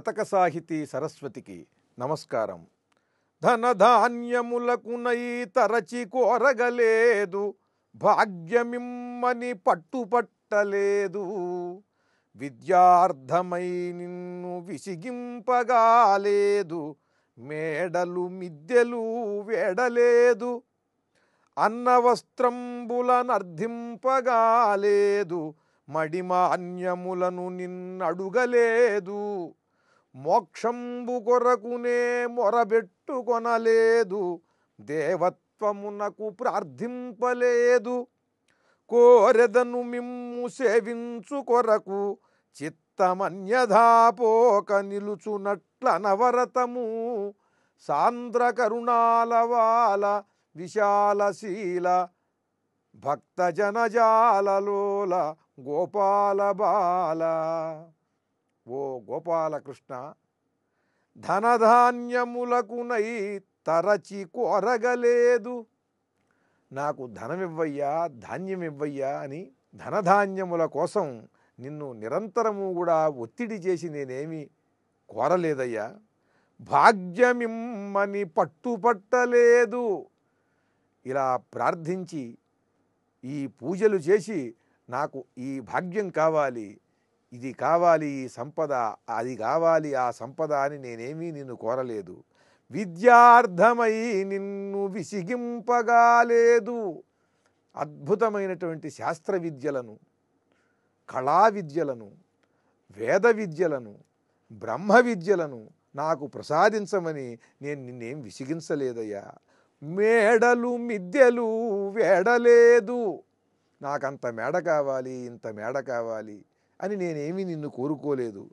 శతక సాహితీ సరస్వతికి నమస్కారం. ధనధాన్యములకునై తరచి కోరగలేదు, భాగ్యమిమ్మని పట్టుపట్టలేదు. విద్యార్థమై నిన్ను విసిగింపగాలేదు, మేడలు మిద్దెలు వేడలేదు. అన్నవస్త్రంబులనర్థింపగాలేదు, మడిమాన్యములను నిన్నడుగలేదు. మోక్షంబు కొరకునే మొరబెట్టుకొనలేదు, దేవత్వమునకు ప్రార్థింపలేదు. కోరెదను మిమ్ము సేవించు కొరకు, చిత్తమన్యధాపోక నిలుచునట్లనవరతము. సాంద్ర కరుణాలవాల విశాలశీల, భక్తజనజాలలోల గోపాల బాల. ఓ గోపాలకృష్ణ, ధనధాన్యములకునై తరచి కోరగలేదు. నాకు ధనమివ్వయ్యా, ధాన్యమివ్వయ్యా అని ధనధాన్యముల కోసం నిన్ను నిరంతరము కూడా ఒత్తిడి చేసి నేనేమి కోరలేదయ్యా. భాగ్యమిమ్మని పట్టుపట్టలేదు. ఇలా ప్రార్థించి ఈ పూజలు చేసి నాకు ఈ భాగ్యం కావాలి, ఇది కావాలి, ఈ సంపద, అది కావాలి, ఆ సంపద అని నేనేమీ నిన్ను కోరలేదు. విద్యార్థమై నిన్ను విసిగింపగాలేదు. అద్భుతమైనటువంటి శాస్త్ర విద్యలను, కళా విద్యలను, వేద విద్యలను, బ్రహ్మ విద్యలను నాకు ప్రసాదించమని నేను నిన్నేం విసిగించలేదయ్యా. మేడలు మిద్దెలు వేడలేదు. నాకంత మేడ కావాలి, ఇంత మేడ కావాలి అని నేనేమీ నిన్ను కోరుకోలేదు.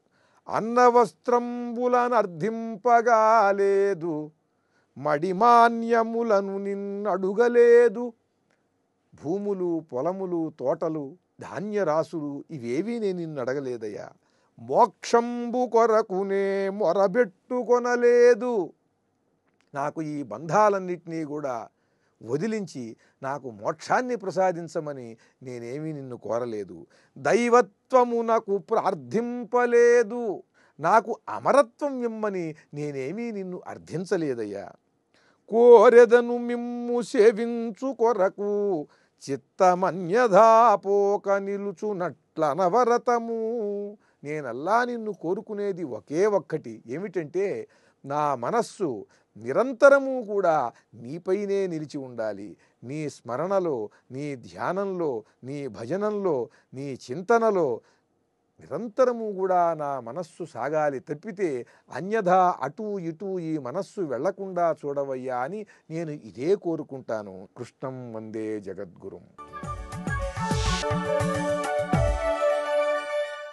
అన్నవస్త్రంబులనర్థింపగాలేదు, మడిమాన్యములను నిన్నడుగలేదు. భూములు, పొలములు, తోటలు, ధాన్యరాశులు ఇవేవీ నేను నిన్ను అడగలేదయ్యా. మోక్షంబు కొరకునే మొరబెట్టుకొనలేదు. నాకు ఈ బంధాలన్నిటినీ కూడా వదిలించి నాకు మోక్షాన్ని ప్రసాదించమని నేనేమీ నిన్ను కోరలేదు. దైవత్వమునకు ప్రార్థింపలేదు. నాకు అమరత్వం ఇమ్మని నేనేమీ నిన్ను అర్థించలేదయ్యా. కోరెదను మిమ్ము సేవించు కొరకు, చిత్తమన్యధాపోక నిలుచునట్లనవరతము. నేనల్లా నిన్ను కోరుకునేది ఒకే ఒక్కటి, ఏమిటంటే నా మనస్సు నిరంతరము కూడా నీపైనే నిలిచి ఉండాలి. నీ స్మరణలో, నీ ధ్యానంలో, నీ భజనంలో, నీ చింతనలో నిరంతరము కూడా నా మనస్సు సాగాలి తప్పితే అన్యథా అటూ ఇటూ ఈ మనస్సు వెళ్లకుండా చూడవయ్యా అని నేను ఇదే కోరుకుంటాను. కృష్ణం వందే జగద్గురుం.